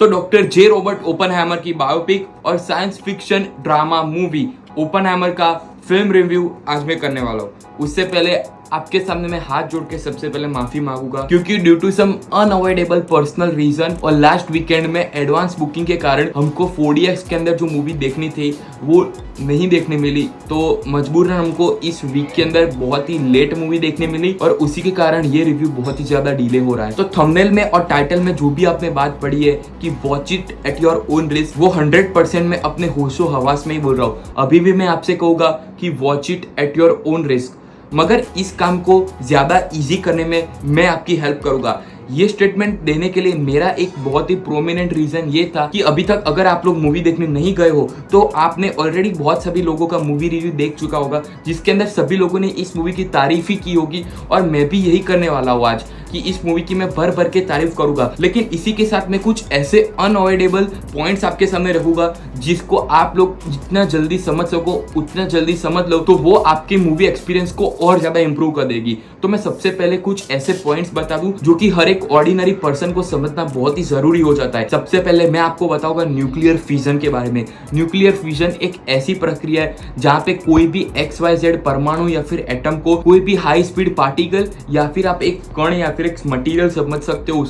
तो डॉक्टर जे रॉबर्ट ओपनहैमर की बायोपिक और साइंस फिक्शन ड्रामा मूवी ओपनहैमर का फिल्म रिव्यू आज मैं करने वाला हूँ। उससे पहले आपके सामने मैं हाथ जोड़ के सबसे पहले माफी मांगूंगा, क्योंकि due to some unavoidable personal reason और लास्ट वीकेंड में एडवांस बुकिंग के कारण हमको 4DX के अंदर जो मूवी देखनी थी वो नहीं देखने मिली। तो मजबूरन हमको इस वीक के अंदर बहुत ही लेट मूवी देखने मिली और उसी के कारण ये रिव्यू बहुत ही ज्यादा डिले हो रहा है। तो थंबनेल में और टाइटल में जो भी आपने बात पढ़ी है कि watch it at your own risk, वो 100% मैं अपने होशो हवास में ही बोल रहा हूँ। अभी भी मैं आपसे कहूंगा कि watch it at your own risk, मगर इस काम को ज्यादा इजी करने में मैं आपकी हेल्प करूंगा। ये स्टेटमेंट देने के लिए मेरा एक बहुत ही प्रोमिनेंट रीजन ये था कि अभी तक अगर आप लोग मूवी देखने नहीं गए हो तो आपने ऑलरेडी बहुत सभी लोगों का मूवी रिव्यू देख चुका होगा, जिसके अंदर सभी लोगों ने इस मूवी की तारीफ ही की होगी। और मैं भी यही करने वाला हूँ आज कि इस मूवी की मैं भर भर के तारीफ करूंगा, लेकिन इसी के साथ मैं कुछ ऐसे अनअवॉइडेबल पॉइंट्स आपके सामने रखूंगा जिसको आप लोग जितना जल्दी समझ सको उतना जल्दी समझ लो, तो वो आपके मूवी एक्सपीरियंस को और ज्यादा इंप्रूव कर देगी। तो मैं सबसे पहले कुछ ऐसे पॉइंट्स बता दूं जो कि हर एक ऑर्डिनरी पर्सन को समझना बहुत ही जरूरी हो जाता है। सबसे पहले मैं आपको बताऊंगा न्यूक्लियर फिजन के बारे में। न्यूक्लियर फिजन एक ऐसी प्रक्रिया है जहां पे कोई भी XYZ परमाणु या फिर एटम को कोई भी हाई स्पीड पार्टिकल या फिर आप एक कण या फिर एक मटेरियल समझ सकते हो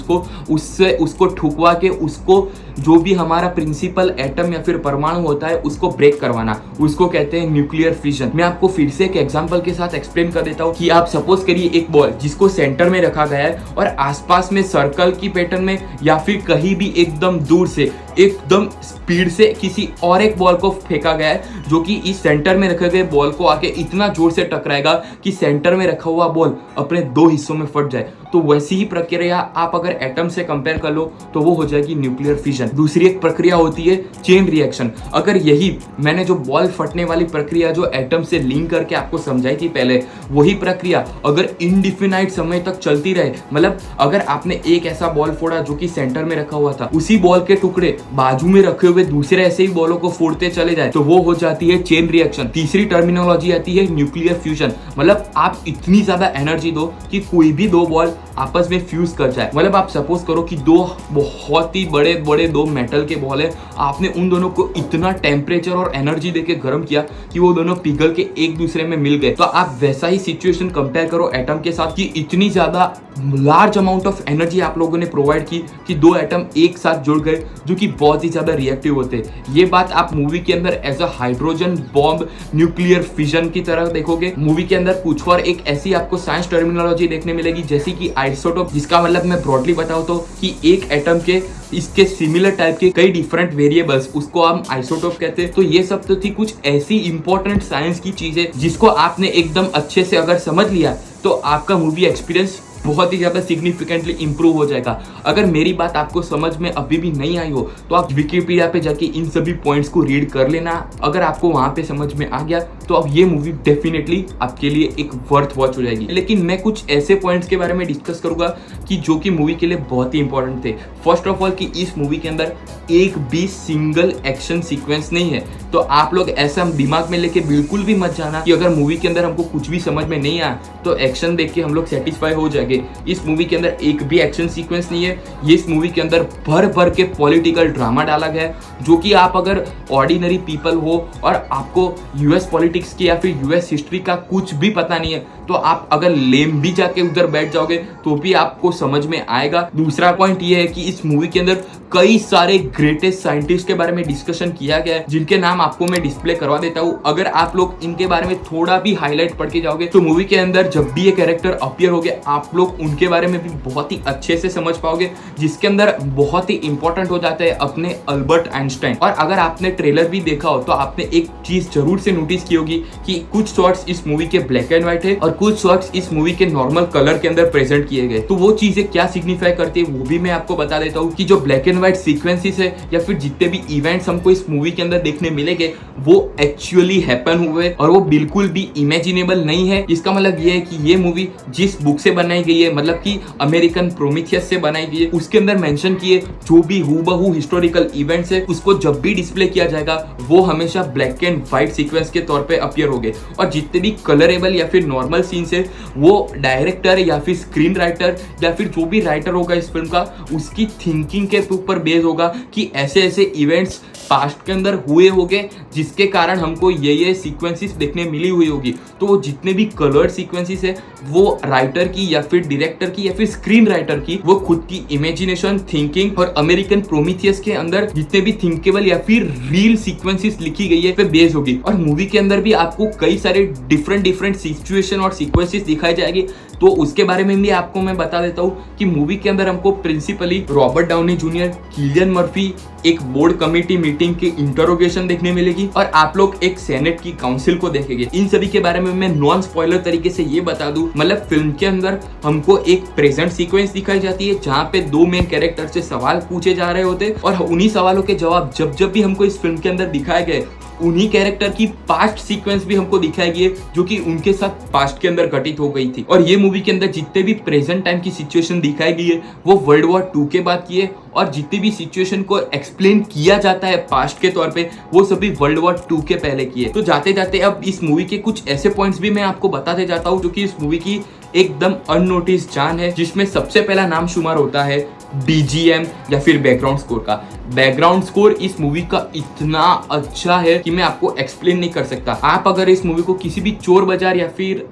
उसको ठुकवा के उसको जो भी हमारा प्रिंसिपल एटम या फिर परमाणु होता है उसको ब्रेक करवाना, उसको कहते हैं न्यूक्लियर फिजन। मैं आपको फिर से एक एग्जांपल के साथ एक्सप्लेन कर देता हूँ कि आप सपोज करिए एक बॉल जिसको सेंटर में रखा गया है और आसपास में सर्कल की पैटर्न में या फिर कहीं भी एकदम दूर से एकदम स्पीड से किसी और एक बॉल को फेंका गया है जो कि इस सेंटर में रखे गए बॉल को आके इतना जोर से टकराएगा कि सेंटर में रखा हुआ बॉल अपने दो हिस्सों में फट जाए। तो वैसी ही प्रक्रिया आप अगर एटम से कंपेयर कर लो तो वो हो जाएगी न्यूक्लियर फिजन। दूसरी एक प्रक्रिया होती है चेन रिएक्शन। अगर यही मैंने जो बॉल फटने वाली प्रक्रिया जो एटम से लिंक करके आपको समझाई थी पहले, वही प्रक्रिया अगर इनडिफिनाइट समय तक चलती रहे, मतलब अगर आपने एक ऐसा बॉल फोड़ा जो कि सेंटर में रखा हुआ था, उसी बॉल के टुकड़े बाजू में रखे हुए दूसरे ऐसे ही बॉलों को फोड़ते चले जाए, तो वो हो जाती है चेन रिएक्शन। तीसरी टर्मिनोलॉजी आती है न्यूक्लियर फ्यूजन। मतलब आप इतनी ज्यादा एनर्जी दो कि कोई भी दो बॉल आपस में फ्यूज कर जाए। मतलब आप सपोज करो कि दो बहुत ही बड़े बड़े दो मेटल के बॉल है, आपने उन दोनों को इतना टेम्परेचर और एनर्जी देके गर्म किया कि वो दोनों पिघल के एक दूसरे में मिल गए। तो आप वैसा ही सिचुएशन कंपेयर करो एटम के साथ कि इतनी ज्यादा लार्ज अमाउंट ऑफ एनर्जी आप लोगों ने प्रोवाइड की कि दो एटम एक साथ जुड़ गए जो कि बहुत ही ज्यादा रिएक्टिव होते। ये बात आप मूवी के अंदर as a hydrogen bomb nuclear fission की तरह देखोगे। मूवी के अंदर कुछ और एक ऐसी आपको साइंस टर्मिनोलॉजी देखने मिलेगी जैसी कि आइसोटोप, जिसका मतलब मैं ब्रॉडली बताऊं तो कि एक एटम के इसके सिमिलर टाइप के कई डिफरेंट वेरिएबल्स, उसको हम आइसोटोप कहते हैं। तो ये सब तो थी कुछ ऐसी इंपॉर्टेंट साइंस की चीजें जिसको आपने एकदम अच्छे से अगर समझ लिया तो आपका मूवी एक्सपीरियंस बहुत ही ज्यादा सिग्निफिकेंटली इंप्रूव हो जाएगा। अगर मेरी बात आपको समझ में अभी भी नहीं आई हो तो आप विकिपीडिया पे जाके इन सभी पॉइंट्स को रीड कर लेना। अगर आपको वहां पे समझ में आ गया तो अब ये मूवी डेफिनेटली आपके लिए एक वर्थ वॉच हो जाएगी। लेकिन मैं कुछ ऐसे पॉइंट्स के बारे में डिस्कस करूंगा कि जो कि मूवी के लिए बहुत ही इंपॉर्टेंट थे। फर्स्ट ऑफ ऑल कि इस मूवी के अंदर एक भी सिंगल एक्शन सीक्वेंस नहीं है। तो आप लोग ऐसा दिमाग में लेके बिल्कुल भी मत जाना कि अगर मूवी के अंदर हमको कुछ भी समझ में नहीं आया तो एक्शन देख के हम लोग सेटिस्फाई हो जाएंगे। इस मूवी के अंदर एक भी एक्शन सीक्वेंस नहीं है। ये इस मूवी के अंदर भर भर के पॉलिटिकल ड्रामा डाला गया है, जो कि आप अगर ऑर्डिनरी पीपल हो और आपको यूएस पॉलिटिक्स की या फिर यूएस हिस्ट्री का कुछ भी पता नहीं है तो आप अगर लेम भी जाके उधर बैठ जाओगे तो भी आपको समझ में आएगा। दूसरा पॉइंट ये है कि इस मूवी के अंदर कई सारे ग्रेटेस्ट साइंटिस्ट के बारे में डिस्कशन किया गया है, जिनके नाम आपको मैं डिस्प्ले करवा देता हूँ। अगर आप लोग इनके बारे में थोड़ा भी हाईलाइट पढ़ के जाओगे तो मूवी के अंदर जब भी ये कैरेक्टर अपीयर हो गए आप लोग उनके बारे में भी बहुत ही अच्छे से समझ पाओगे, जिसके अंदर बहुत ही इंपॉर्टेंट हो जाता है अपने अल्बर्ट आइंस्टाइन। और अगर आपने ट्रेलर भी देखा हो तो आपने एक चीज जरूर से नोटिस की होगी कि कुछ शॉट्स इस मूवी के ब्लैक एंड व्हाइट है और कुछ शॉट्स इस मूवी के नॉर्मल कलर के अंदर प्रेजेंट किए गए। तो वो चीजें क्या सिग्निफाई करती है वो भी मैं आपको बता देता हूँ कि जो ब्लैक एंड व्हाइट सीक्वेंसेस है या फिर जितने भी इवेंट्स हमको इस मूवी के अंदर देखने मिले चले गए वो एक्चुअली हैपन हुए और वो बिल्कुल भी इमेजिनेबल नहीं है। इसका मतलब ये है कि ये मूवी जिस बुक से बनाई गई है, मतलब कि अमेरिकन प्रोमीथियस से बनाई गई है, उसके अंदर मेंशन किए जो भी हूबहू हिस्टोरिकल इवेंट्स है उसको जब भी डिस्प्ले किया जाएगा वो हमेशा ब्लैक एंड व्हाइट सीक्वेंस के तौर पे अपीयर होंगे और जितने भी कलरेबल या फिर नॉर्मल सीन्स है वो डायरेक्टर या फिर स्क्रीन राइटर या फिर जो भी राइटर होगा इस फिल्म का उसकी थिंकिंग के ऊपर बेस होगा कि ऐसे ऐसे इवेंट्स पास्ट के अंदर हुए होंगे जिसके कारण हमको ये सीक्वेंसेस देखने मिली हुई होगी। तो वो जितने भी कलर्ड सीक्वेंसेस है वो राइटर की या फिर डायरेक्टर की या फिर स्क्रीन राइटर की वो खुद की इमेजिनेशन थिंकिंग और अमेरिकन प्रोमीथियस के अंदर जितने भी थिंकेबल या फिर रियल सीक्वेंसेस लिखी गई है पे बेस होगी। और मूवी के अंदर भी आपको कई सारे डिफरेंट सिचुएशन और सीक्वेंसेस दिखाई जाएगी। तो उसके बारे में भी आपको मैं बता देता हूँ कि मूवी के अंदर हमको principally Robert Downey junior, Cillian Murphy, एक बोर्ड कमेटी मीटिंग की इंटरोगेशन देखने मिलेगी और आप लोग एक सेनेट की काउंसिल को देखेंगे। इन सभी के बारे में मैं नॉन स्पॉइलर तरीके से ये बता दूं, मतलब फिल्म के अंदर हमको एक प्रेजेंट सीक्वेंस दिखाई जाती है जहाँ पे दो मेन कैरेक्टर से सवाल पूछे जा रहे होते और उन्हीं सवालों के जवाब जब भी हमको इस फिल्म के अंदर दिखाए गए उन्हीं कैरेक्टर की पास्ट सीक्वेंस भी हमको दिखाई गई है जो कि उनके साथ पास्ट के अंदर घटित हो गई थी। और ये मूवी के अंदर जितने भी प्रेजेंट टाइम की सिचुएशन दिखाई गई है वो वर्ल्ड वॉर 2 के बाद की है और जितनी भी सिचुएशन को एक्सप्लेन किया जाता है पास्ट के तौर पे वो सभी वर्ल्ड वॉर 2 के पहले की है। तो जाते जाते अब इस मूवी के कुछ ऐसे पॉइंट्स भी मैं आपको बताते जाता हूँ जो कि इस मूवी की एकदम अननोटिस जान है, जिसमें सबसे पहला नाम शुमार होता है BGM या फिर बैकग्राउंड स्कोर का। बैकग्राउंड स्कोर इस मूवी का इतना अच्छा है कि मैं आपको एक्सप्लेन नहीं कर सकता। आप अगर इस मूवी को किसी भी चोर बाजार या फिर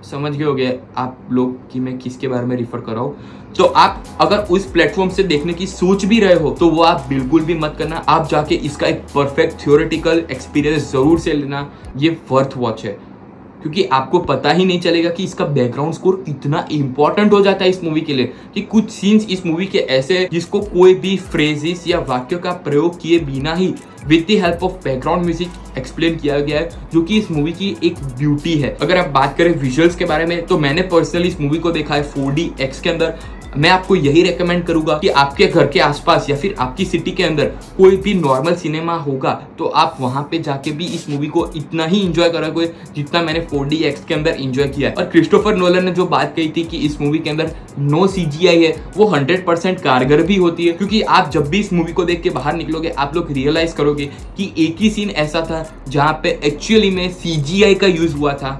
समझ गए होंगे आप लोग कि मैं किसके बारे में रिफर कर रहा हूँ, तो आप अगर उस प्लेटफॉर्म से देखने की सोच भी रहे हो तो वो आप बिल्कुल भी मत करना। आप जाके इसका एक परफेक्ट थियोरेटिकल एक्सपीरियंस जरूर से लेना, ये वर्थ वॉच है क्योंकि आपको पता ही नहीं चलेगा कि इसका बैकग्राउंड स्कोर इतना इंपॉर्टेंट हो जाता है इस मूवी के लिए कि कुछ सीन्स इस मूवी के ऐसे हैं जिसको कोई भी फ्रेजेस या वाक्यों का प्रयोग किए बिना ही with the help of background music explain किया गया है, जो कि इस मूवी की एक ब्यूटी है। अगर आप बात करें विजुअल्स के बारे में तो मैंने पर्सनली इस मूवी को देखा है 4DX के अंदर। मैं आपको यही रेकमेंड करूंगा कि आपके घर के आसपास या फिर आपकी सिटी के अंदर कोई भी नॉर्मल सिनेमा होगा तो आप वहां पे जाके भी इस मूवी को इतना ही एंजॉय करोगे जितना मैंने 4DX के अंदर एंजॉय किया है। और क्रिस्टोफर नोलन ने जो बात कही थी कि इस मूवी के अंदर नो CGI है वो 100% कारगर भी होती है, क्योंकि आप जब भी इस मूवी को देख के बाहर निकलोगे आप लोग रियलाइज करोगे कि एक ही सीन ऐसा था जहाँ पे एक्चुअली में CGI का यूज हुआ था।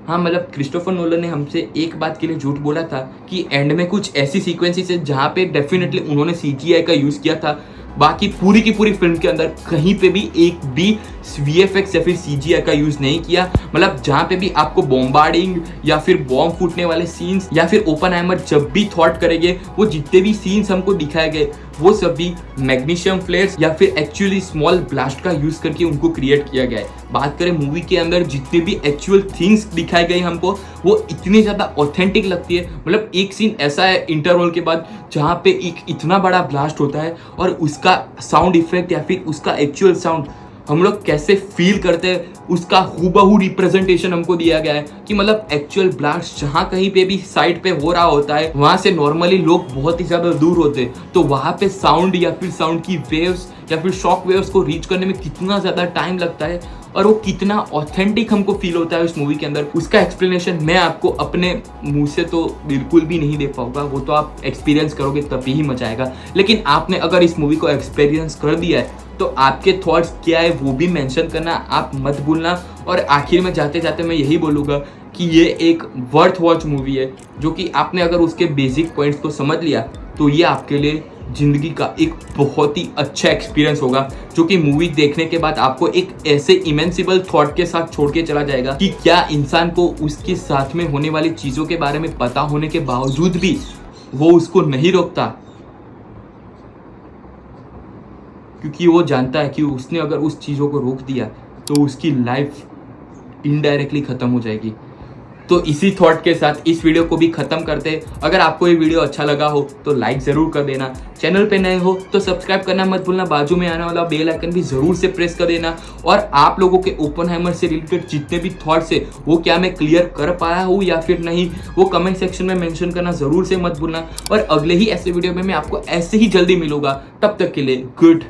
हाँ, मतलब क्रिस्टोफर नोलन ने हमसे एक बात के लिए झूठ बोला था कि एंड में कुछ ऐसी सीक्वेंसेस है जहाँ पे डेफिनेटली उन्होंने CGI का यूज किया था, बाकी पूरी की पूरी फिल्म के अंदर कहीं पे भी एक भी VFX या फिर CGI का यूज नहीं किया। मतलब जहाँ पे भी आपको बॉम्बार्डिंग या फिर बॉम्ब फूटने वाले सीन्स या फिर ओपनहाइमर जब भी थॉट करेंगे वो जितने भी सीन्स हमको दिखाए गए वो सभी मैग्नीशियम फ्लेयर्स या फिर एक्चुअली स्मॉल ब्लास्ट का यूज करके उनको क्रिएट किया गया है। बात करें मूवी के अंदर जितने भी एक्चुअल थिंग्स दिखाई गई हमको वो इतनी ज्यादा ऑथेंटिक लगती है। मतलब एक सीन ऐसा है इंटरवल के बाद जहाँ पे एक इतना बड़ा ब्लास्ट होता है और उसका साउंड इफेक्ट या फिर उसका एक्चुअल साउंड हम लोग कैसे फील करते हैं उसका हूबहू रिप्रेजेंटेशन हमको दिया गया है कि मतलब एक्चुअल ब्लास्ट जहाँ कहीं पे भी साइड पे हो रहा होता है वहां से नॉर्मली लोग बहुत ही ज्यादा दूर होते हैं, तो वहां पे साउंड या फिर साउंड की वेव्स या फिर शॉक वेव्स को रीच करने में कितना ज्यादा टाइम लगता है और वो कितना ऑथेंटिक हमको फील होता है उस मूवी के अंदर, उसका एक्सप्लेनेशन मैं आपको अपने मुंह से तो बिल्कुल भी नहीं दे पाऊंगा। वो तो आप एक्सपीरियंस करोगे तभी ही मजा आएगा। लेकिन आपने अगर इस मूवी को एक्सपीरियंस कर दिया है तो आपके थॉट्स क्या है वो भी मेंशन करना आप मत भूलना। और आखिर में जाते जाते मैं यही बोलूँगा कि ये एक वर्थ वॉच मूवी है, जो कि आपने अगर उसके बेसिक पॉइंट्स को समझ लिया तो ये आपके लिए जिंदगी का एक बहुत ही अच्छा एक्सपीरियंस होगा, जो कि मूवी देखने के बाद आपको एक ऐसे इमेंसिबल थॉट के साथ छोड़ के चला जाएगा कि क्या इंसान को उसके साथ में होने वाली चीज़ों के बारे में पता होने के बावजूद भी वो उसको नहीं रोकता, क्योंकि वो जानता है कि उसने अगर उस चीज़ों को रोक दिया तो उसकी लाइफ इनडायरेक्टली ख़त्म हो जाएगी। तो इसी थॉट के साथ इस वीडियो को भी ख़त्म करते हैं। अगर आपको ये वीडियो अच्छा लगा हो तो लाइक ज़रूर कर देना, चैनल पे नए हो तो सब्सक्राइब करना मत भूलना, बाजू में आने वाला बेल आइकन भी ज़रूर से प्रेस कर देना। और आप लोगों के ओपनहाइमर से रिलेटेड जितने भी थॉट्स है वो क्या मैं क्लियर कर पाया हूँ या फिर नहीं, वो कमेंट सेक्शन में मेंशन करना ज़रूर से मत भूलना। और अगले ही ऐसे वीडियो में मैं आपको ऐसे ही जल्दी मिलूंगा, तब तक के लिए गुड